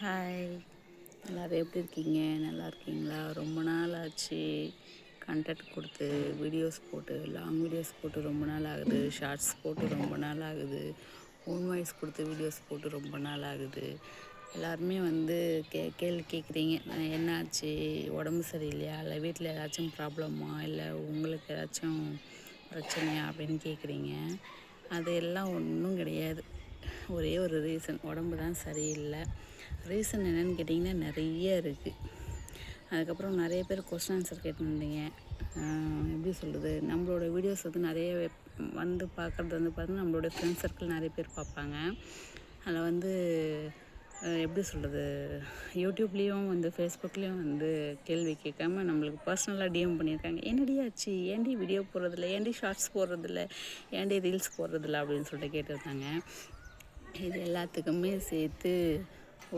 Hi, எல்லோரும் எப்படி இருக்கீங்க? நல்லா இருக்கீங்களா? ரொம்ப நாள் ஆச்சு கண்டென்ட் கொடுத்து, வீடியோஸ் போட்டு, லாங் வீடியோஸ் போட்டு ரொம்ப நாள் ஆகுது. ஷார்ட்ஸ் போட்டு ரொம்ப நாள் ஆகுது. ஓன் வாய்ஸ் கொடுத்து வீடியோஸ் போட்டு ரொம்ப நாள் ஆகுது. எல்லாருமே வந்து கேள்வி கேட்குறீங்க, என்னாச்சு, உடம்பு சரியில்லையா, இல்லை வீட்டில் ஏதாச்சும் ப்ராப்ளமா, இல்லை உங்களுக்கு ஏதாச்சும் பிரச்சனையா அப்படின்னு கேட்குறீங்க. அது எல்லாம் ஒன்றும் கிடையாது. ஒரே ஒரு ரீசன், உடம்பு தான் சரியில்லை. ரீசன் என்னென்னு கேட்டிங்கன்னா நிறைய இருக்குது. அதுக்கப்புறம் நிறைய பேர் கொஸ்டின் ஆன்சர் கேட்டுருந்தீங்க. எப்படி சொல்கிறது, நம்மளோட வீடியோஸ் வந்து நிறைய வந்து பார்க்குறது வந்து பார்த்தீங்கன்னா நம்மளோட ஃப்ரெண்ட்ஸ் சர்க்கிள் நிறைய பேர் பார்ப்பாங்க. அதில் வந்து எப்படி சொல்கிறது, யூடியூப்லேயும் வந்து ஃபேஸ்புக்லேயும் வந்து கேள்வி கேட்காம நம்மளுக்கு பர்சனலாக டிஎம் பண்ணியிருக்காங்க. என்னடி ஆச்சு, ஏன்டி வீடியோ போடுறதில்ல, ஏன்டி ஷார்ட்ஸ் போடுறதில்ல, ஏன்டி ரீல்ஸ் போடுறதில்ல அப்படின்னு சொல்லிட்டு கேட்டிருந்தாங்க. இது எல்லாத்துக்குமே சேர்த்து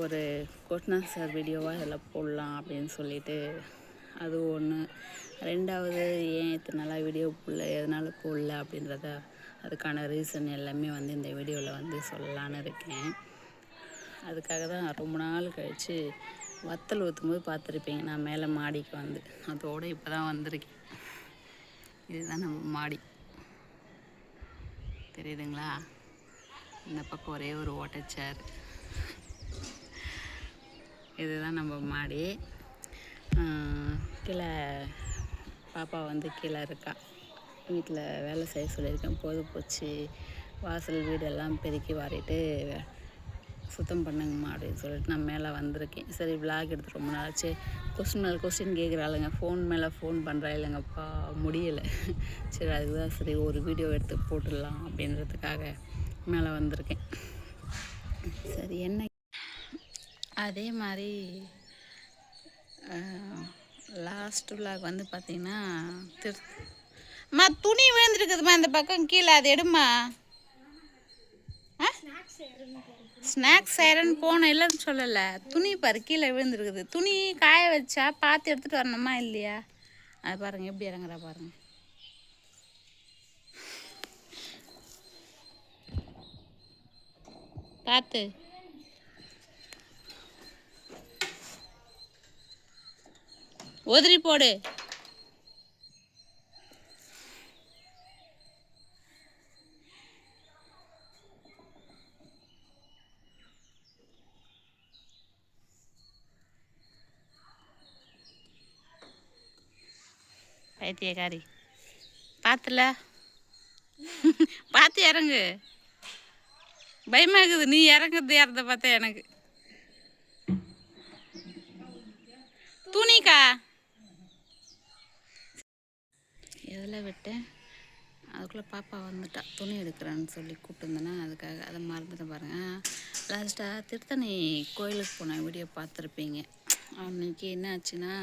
ஒரு கொஸ்டின் ஆன்சர் வீடியோவாக இதில் போடலாம் அப்படின்னு சொல்லிட்டு அது ஒன்று. ரெண்டாவது, ஏன் இத்தனை நாளாக வீடியோ போடல, எதனால் போடல அப்படின்றத அதுக்கான ரீசன் எல்லாமே வந்து இந்த வீடியோவில் வந்து சொல்லலான்னு இருக்கேன். அதுக்காக தான் ரொம்ப நாள் கழித்து வத்தல் ஊற்றும்போது பார்த்துருப்பீங்க, நான் மேலே மாடிக்கு வந்து அதோடு இப்போ தான் வந்திருக்கேன். இதுதான் நம்ம மாடி, தெரியுதுங்களா? இந்த பக்கம் ஒரே ஒரு ஓட்டச்சேர். இதுதான் நம்ம மாடி. கீழே பாப்பா வந்து கீழே இருக்கா. வீட்டில் வேலை செய்ய சொல்லியிருக்கேன். போது போச்சு, வாசல் வீடெல்லாம் பெருக்கி வாரிட்டு சுத்தம் பண்ணுங்கம்மா அப்படின்னு சொல்லிட்டு நான் மேலே வந்திருக்கேன். சரி, விளாக் எடுத்து ரொம்ப நாளாச்சு. கொஸ்டின் மேலே கொஸ்டின் கேட்குறாளுங்க, ஃபோன் மேலே ஃபோன் பண்ணுறா இல்லைங்கப்பா, முடியலை. சரி, அதுக்கு தான் சரி ஒரு வீடியோ எடுத்து போட்டுடலாம் அப்படின்றதுக்காக மேலே வந்திருக்கேன். சரி, என்ன அதே மாதிரி லாஸ்ட் விளாக் வந்து பார்த்திங்கன்னா துணி விழுந்துருக்குதுமா இந்த பக்கம் கீழே, அது எடுமா. ஸ்நாக்ஸ் செய்கிறேன்னு போனேன், இல்லைன்னு சொல்லலை. துணி பாரு கீழே விழுந்துருக்குது. துணி காய வச்சா பார்த்து எடுத்துகிட்டு வரணுமா இல்லையா? அது பாருங்கள் எப்படி இறங்குறா பாருங்கள். பார்த்து உதிரி போடு. பைத்தியக்காரி, பார்த்துல பார்த்து இறங்கு. பயமாகுது நீ இறங்குறது ஏறத பார்த்தா எனக்கு. துணிக்கா எதில் விட்டேன், அதுக்குள்ளே பாப்பா வந்துட்டா. துணி எடுக்கிறேன்னு சொல்லி கூப்பிட்டுருந்தேன்னா அதுக்காக அதை மறந்துட்டு பாருங்கள். லாஸ்ட்டாக திருத்தணி கோயிலுக்கு போன வீடியோ பார்த்துருப்பீங்க. அன்றைக்கி என்ன ஆச்சுன்னா,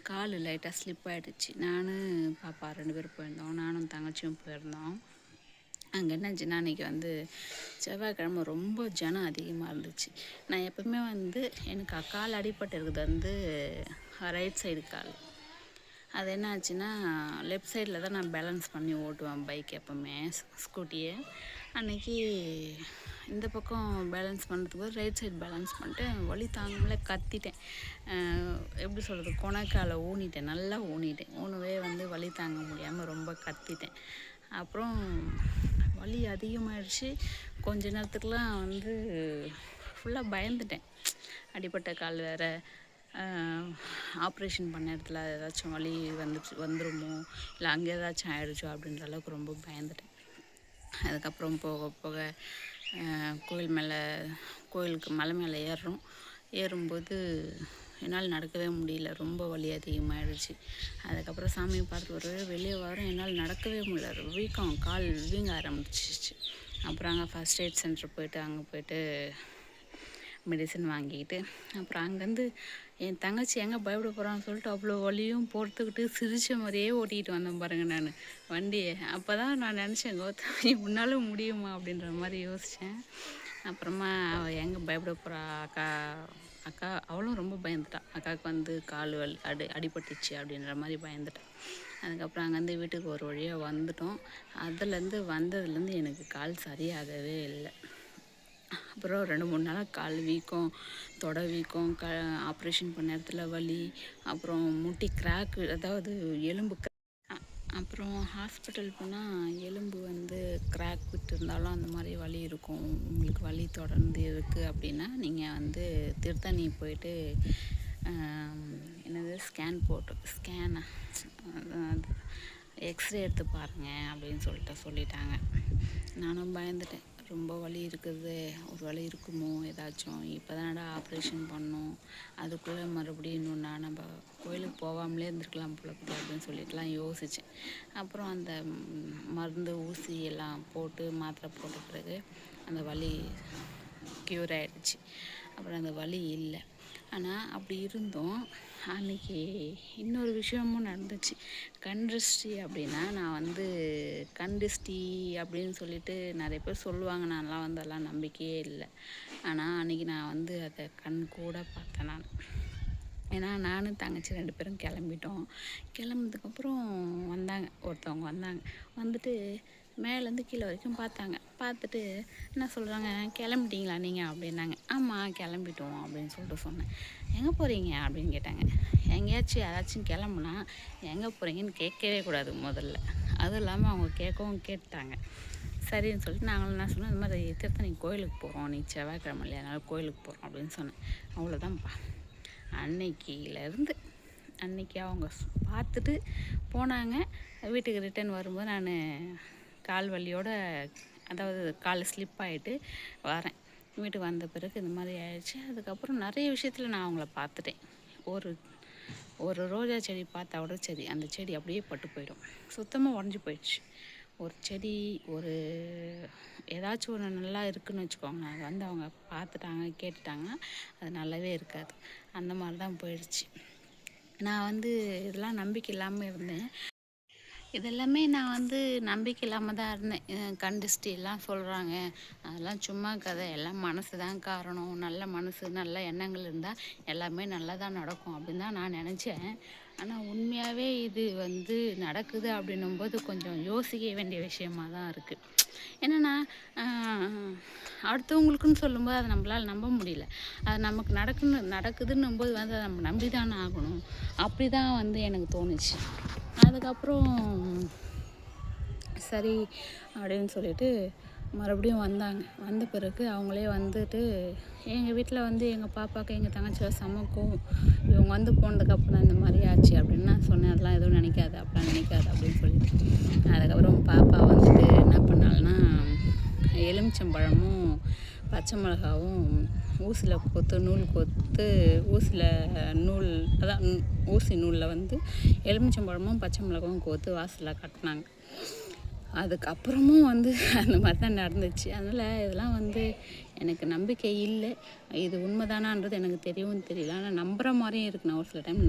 கால் லைட்டாக ஸ்லிப் ஆகிடுச்சு. நான் பாப்பா 2 பேரும் போயிருந்தோம். நானும் தங்கச்சியும் போயிருந்தோம். அங்கே என்னாச்சுன்னா, அன்றைக்கி வந்து செவ்வாய்க்கிழமை ரொம்ப ஜனம் அதிகமாக இருந்துச்சு. நான் எப்போவுமே வந்து எனக்கு கால் அடிபட்டு இருக்குது வந்து ரைட் சைடு கால். அது என்ன ஆச்சுன்னா, லெஃப்ட் சைடில் தான் நான் பேலன்ஸ் பண்ணி ஓட்டுவேன் பைக் எப்போவுமே, ஸ்கூட்டியை. அன்றைக்கி இந்த பக்கம் பேலன்ஸ் பண்ணுறதுக்கு ரைட் சைடு பேலன்ஸ் பண்ணிட்டு வலி தாங்கல கத்திட்டேன். எப்படி சொல்கிறது, கொனைக்காலை ஊனிட்டேன், நல்லா ஊனிட்டேன். ஊனவே வந்து வலி தாங்க முடியாமல் ரொம்ப கத்திட்டேன். அப்புறம் வலி அதிகமாகிடுச்சு. கொஞ்ச நேரத்துக்குலாம் வந்து ஃபுல்லாக பயந்துட்டேன். அடிப்பட்ட கால் வேறு, ஆப்ரேஷன் பண்ண இடத்துல ஏதாச்சும் வலி வந்துருமோ, இல்லை அங்கே ஏதாச்சும் ஆகிடுச்சோ அப்படின்ற அளவுக்கு ரொம்ப பயந்துட்டேன். அதுக்கப்புறம் போக போக கோயிலுக்கு மலை மேலே ஏறும்போது என்னால் நடக்கவே முடியல. ரொம்ப வலி அதிகமாகிடுச்சு. அதுக்கப்புறம் சாமியை பார்த்துட்டு ஒரு வெளியே வரோம், என்னால் நடக்கவே முடியல. கால் வீங்க ஆரம்பிச்சிச்சு. அப்புறம் அங்கே ஃபஸ்ட் எய்ட் சென்டர் போயிட்டு அங்கே போயிட்டு மெடிசன் வாங்கிக்கிட்டு, அப்புறம் அங்கேருந்து என் தங்கச்சி எங்கே பயப்பட போகிறான்னு சொல்லிட்டு அவ்வளோ வலியும் பொறுத்துக்கிட்டு சிரித்த மாதிரியே ஓட்டிக்கிட்டு வந்தேன் பாருங்கள் நான் வண்டியை. அப்போ தான் நான் நினச்சேன், கௌதமி உன்னாலும் முடியுமா அப்படின்ற மாதிரி யோசித்தேன். அப்புறமா அவள் எங்கே பயப்பட போகிறா அக்கா அவளும் ரொம்ப பயந்துட்டான். அக்காவுக்கு வந்து கால் அடிபட்டுச்சு அப்படின்ற மாதிரி பயந்துட்டான். அதுக்கப்புறம் அங்கேருந்து வீட்டுக்கு ஒரு வழியாக வந்துட்டோம். வந்ததுலேருந்து எனக்கு கால் சரியாகவே இல்லை. அப்புறம் 2-3 நாளாக கால் வீக்கம், தொடை வீக்கம், ஆப்ரேஷன் பண்ண இடத்துல வலி, அப்புறம் முட்டி கிராக்கு, அதாவது எலும்பு அப்புறம் ஹாஸ்பிட்டல் போனால் எலும்பு வந்து கிராக் விட்டுருந்தாலும் அந்த மாதிரி வலி இருக்கும். உங்களுக்கு வலி தொடர்ந்து இருக்குது அப்படின்னா நீங்கள் வந்து திருத்தணி போயிட்டு என்னது ஸ்கேனா எக்ஸ்ரே எடுத்து பாருங்கள் அப்படின்னு சொல்லிட்டாங்க. நானும் பயந்துட்டேன். ரொம்ப வலி இருக்குது, ஒரு வலி இருக்குமோ ஏதாச்சும், இப்போ தானடா ஆப்ரேஷன் பண்ணோம், அதுக்குள்ளே மறுபடியும் இன்னொன்னா நம்ம கோயிலுக்கு போகாமலே இருந்திருக்கலாம் போல அப்படின்னு சொல்லிட்டுலாம் யோசித்தேன். அப்புறம் அந்த மருந்து ஊசி எல்லாம் போட்டு மாத்திரை போட்ட பிறகு அந்த வலி க்யூர் ஆகிடுச்சு. அப்புறம் அந்த வலி இல்லை. ஆனால் அப்படி இருந்தும் அன்றைக்கி இன்னொரு விஷயமும் நடந்துச்சு. கண் திருஷ்டி அப்படின்னா நான் வந்து கண் திருஷ்டி அப்படின்னு சொல்லிட்டு நிறைய பேர் சொல்லுவாங்க. நான்லாம் வந்து அதெல்லாம் நம்பிக்கையே இல்லை. ஆனால் அன்றைக்கி நான் வந்து அதை கண் கூட பார்த்தேன் நான். ஏன்னா நானும் தங்கச்சி 2 பேரும் கிளம்பிட்டோம். கிளம்புனதுக்கப்புறம் ஒருத்தவங்க வந்தாங்க. வந்துட்டு மேலேருந்து கீழே வரைக்கும் பார்த்தாங்க. பார்த்துட்டு என்ன சொல்கிறாங்க, கிளம்பிட்டீங்களா நீங்கள் அப்படின்னாங்க. ஆமாம் கிளம்பிட்டோம் அப்படின்னு சொல்லிட்டு சொன்னேன். எங்கே போகிறீங்க அப்படின்னு கேட்டாங்க. எங்கேயாச்சும் யாராச்சும் கிளம்புனா எங்கே போகிறீங்கன்னு கேட்கவே கூடாது முதல்ல. அதுவும் இல்லாமல் அவங்க கேட்டாங்க. சரின்னு சொல்லிட்டு நாங்களும் என்ன சொன்னோம், இந்த மாதிரி திருத்தணி கோயிலுக்கு போகிறோம், நீ செவ்வாய்க்கிழமை இல்லையா, அதனால் கோயிலுக்கு போகிறோம் அப்படின்னு சொன்னேன். அவ்வளோதான்ப்பா. அன்னைக்கு அவங்க பார்த்துட்டு போனாங்க. வீட்டுக்கு ரிட்டன் வரும்போது நான் கால் வலியோட, அதாவது கால் ஸ்லிப் ஆகிட்டு வரேன். வீட்டுக்கு வந்த பிறகு இந்த மாதிரி ஆயிடுச்சு. அதுக்கப்புறம் நிறைய விஷயத்தில் நான் அவங்கள பார்த்துட்டேன். ஒரு ரோஜா செடி பார்த்தா கூட சரி, அந்த செடி அப்படியே பட்டு போயிடும், சுத்தமாக உடஞ்சி போயிடுச்சு. ஒரு செடி ஏதாச்சும் ஒன்று நல்லா இருக்குதுன்னு வச்சுக்கோங்க, அது வந்து அவங்க பார்த்துட்டாங்க கேட்டுட்டாங்கன்னா அது நல்லாவே இருக்காது. அந்த மாதிரி தான் போயிடுச்சு. நான் வந்து இதெல்லாம் நம்பிக்கை இல்லாமல் இருந்தேன். இதெல்லாமே நான் வந்து நம்பிக்கை இல்லாமல் தான் இருந்தேன். கண் திருஷ்டி எல்லாம் சொல்கிறாங்க, அதெல்லாம் சும்மா கதை, எல்லாம் மனசு தான் காரணம், நல்ல மனசு நல்ல எண்ணங்கள் இருந்தால் எல்லாமே நல்லதாக நடக்கும் அப்படின்னு தான் நான் நினச்சேன். ஆனால் உண்மையாகவே இது வந்து நடக்குது அப்படின்னும்போது கொஞ்சம் யோசிக்க வேண்டிய விஷயமாக தான் இருக்குது. என்னென்னா அடுத்தவங்களுக்குன்னு சொல்லும்போது அதை நம்மளால் நம்ப முடியல. அது நமக்கு நடக்குதுன்னும்போது வந்து அதை நம்ம நம்பி தானே ஆகணும். அப்படி தான் வந்து எனக்கு தோணுச்சு. அதுக்கப்புறம் சரி அப்படின்னு சொல்லிட்டு மறுபடியும் வந்த பிறகு அவங்களே வந்துட்டு எங்கள் வீட்டில் வந்து எங்கள் பாப்பாவுக்கு எங்கள் தங்கச்சியில் சமைக்கும். இவங்க வந்து போனதுக்கப்புறம் தான் இந்த மாதிரி ஆச்சு அப்படின்னு நான் சொன்னேன். அதெல்லாம் எதுவும் நினைக்காது, அப்படிலாம் நினைக்காது அப்படின்னு சொல்லிட்டு. அதுக்கப்புறம் பாப்பா வந்துட்டு என்ன பண்ணாள்னா, எலுமிச்சம்பழமும் பச்சை மிளகாவும் ஊசியில் கோத்து ஊசி நூலில் வந்து எலுமிச்சம்பழமும் பச்சை மிளகாவும் கோத்து வாசலில் கட்டினாங்க. அதுக்கப்புறமும் வந்து அந்த மாதிரி தான் நடந்துச்சு. அதனால் இதெல்லாம் வந்து எனக்கு நம்பிக்கை இல்லை. இது உண்மைதானான்றது எனக்கு தெரியவும் தெரியல. ஆனால் நம்புகிற மாதிரியும் இருக்குது. நான் ஒரு சில டைம்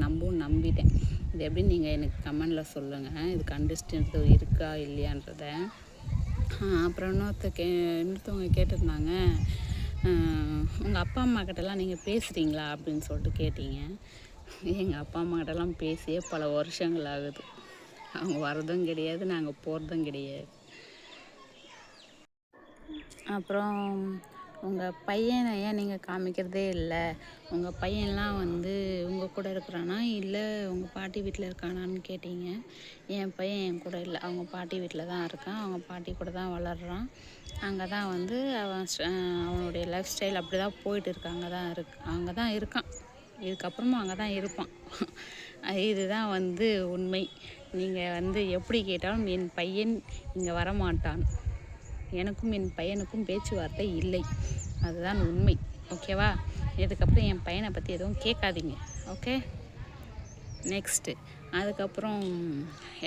நம்பிட்டேன். இது எப்படின்னு நீங்கள் எனக்கு கமெண்டில் சொல்லுங்கள், இது கண் திருஷ்டி இருக்கா இல்லையான்றதை. அப்புறம் இன்னொருத்தவங்க கேட்டிருந்தாங்க, உங்கள் அப்பா அம்மா கிட்டலாம் நீங்கள் பேசுகிறீங்களா அப்படின்னு சொல்லிட்டு கேட்டீங்க. எங்கள் அப்பா அம்மா கிட்டலாம் பேசியே பல வருஷங்கள் ஆகுது. அவங்க வர்றதும் கிடையாது, நாங்கள் போகிறதும் கிடையாது. அப்புறம் உங்கள் பையனை ஏன் நீங்கள் காமிக்கிறதே இல்லை, உங்கள் பையன்லாம் வந்து உங்கள் கூட இருக்கிறானா இல்லை உங்கள் பாட்டி வீட்டில் இருக்கானான்னு கேட்டீங்க. என் பையன் என் கூட இல்லை, அவங்க பாட்டி வீட்டில் தான் இருக்கான். அவங்க பாட்டி கூட தான் வளர்கிறான். அங்கே தான் வந்து அவனுடைய லைஃப் ஸ்டைல் அப்படி தான் போயிட்டு இருக்கு. அங்கே தான் இருக்கான். இதுக்கப்புறமும் அங்கே தான் இருப்பான். இதுதான் வந்து உண்மை. நீங்கள் வந்து எப்படி கேட்டாலும் என் பையன் இங்கே வரமாட்டான். எனக்கும் என் பையனுக்கும் பேச்சுவார்த்தை இல்லை. அதுதான் உண்மை. ஓகேவா? இதுக்கப்புறம் என் பையனை பற்றி எதுவும் கேட்காதீங்க. Okay, next. அதுக்கப்புறம்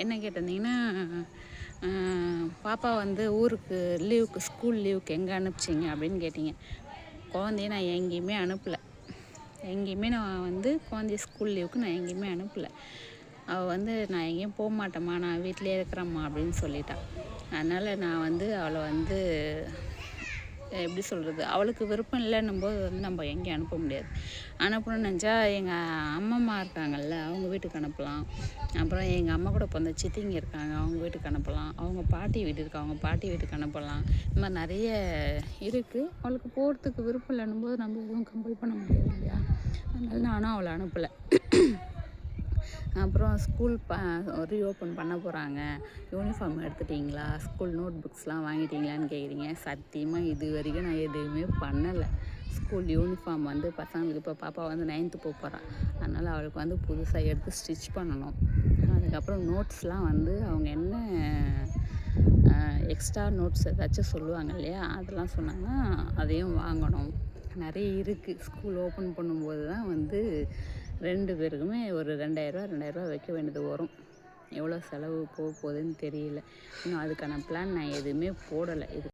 என்ன கேட்டிருந்தீங்கன்னா, பாப்பா வந்து ஊருக்கு ஸ்கூல் லீவுக்கு எங்கே அனுப்பிச்சிங்க அப்படின்னு கேட்டிங்க. குழந்தைய நான் எங்கேயுமே அனுப்பலை. நான் வந்து குழந்தைய ஸ்கூல் லீவுக்கு நான் எங்கேயுமே அனுப்பலை. அவள் வந்து நான் எங்கேயும் போக மாட்டேம்மா, நான் வீட்டிலே இருக்கிறேம்மா அப்படின்னு சொல்லிட்டாள். அதனால் நான் வந்து அவளை வந்து எப்படி சொல்கிறது, அவளுக்கு விருப்பம் இல்லைன்னும்போது வந்து நம்ம எங்கேயும் அனுப்ப முடியாது. அனுப்பணும்னு நினச்சா எங்கள் அம்மம்மா இருக்காங்கல்ல, அவங்க வீட்டுக்கு அனுப்பலாம். அப்புறம் எங்கள் அம்மா கூட பிறந்த சித்திங்க இருக்காங்க, அவங்க வீட்டுக்கு அனுப்பலாம். அவங்க பாட்டி வீடு இருக்குது, அவங்க பாட்டி வீட்டுக்கு அனுப்பலாம். இந்த மாதிரி நிறைய இருக்குது. அவளுக்கு போகிறதுக்கு விருப்பம் இல்லைன்னும்போது நம்ம எதுவும் கம்பல் பண்ண முடியாது இல்லையா? அதனால நானும் அவளை அனுப்பலை. அப்புறம் ஸ்கூல் ரீஓப்பன் பண்ண போகிறாங்க, யூனிஃபார்ம் எடுத்துட்டிங்களா, ஸ்கூல் நோட் புக்ஸ்லாம் வாங்கிட்டீங்களான்னு கேட்குறீங்க. சத்தியமாக இது வரைக்கும் நான் எதுவுமே பண்ணலை. ஸ்கூல் யூனிஃபார்ம் வந்து பசங்களுக்கு இப்போ பாப்பா வந்து 9th போகிறா, அதனால் அவளுக்கு வந்து புதுசாக எடுத்து ஸ்டிச் பண்ணணும். அதுக்கப்புறம் நோட்ஸ்லாம் வந்து அவங்க என்ன எக்ஸ்ட்ரா நோட்ஸ் ஏதாச்சும் சொல்லுவாங்க இல்லையா, அதெல்லாம் சொன்னாங்கன்னா அதையும் வாங்கணும். நிறைய இருக்குது. ஸ்கூல் ஓப்பன் பண்ணும்போது தான் வந்து 2 பேருக்குமே ஒரு 2000 வைக்க வேண்டியது வரும். எவ்வளோ செலவு போக போகுதுன்னு தெரியல. இன்னும் அதுக்கான பிளான் நான் எதுவுமே போடலை.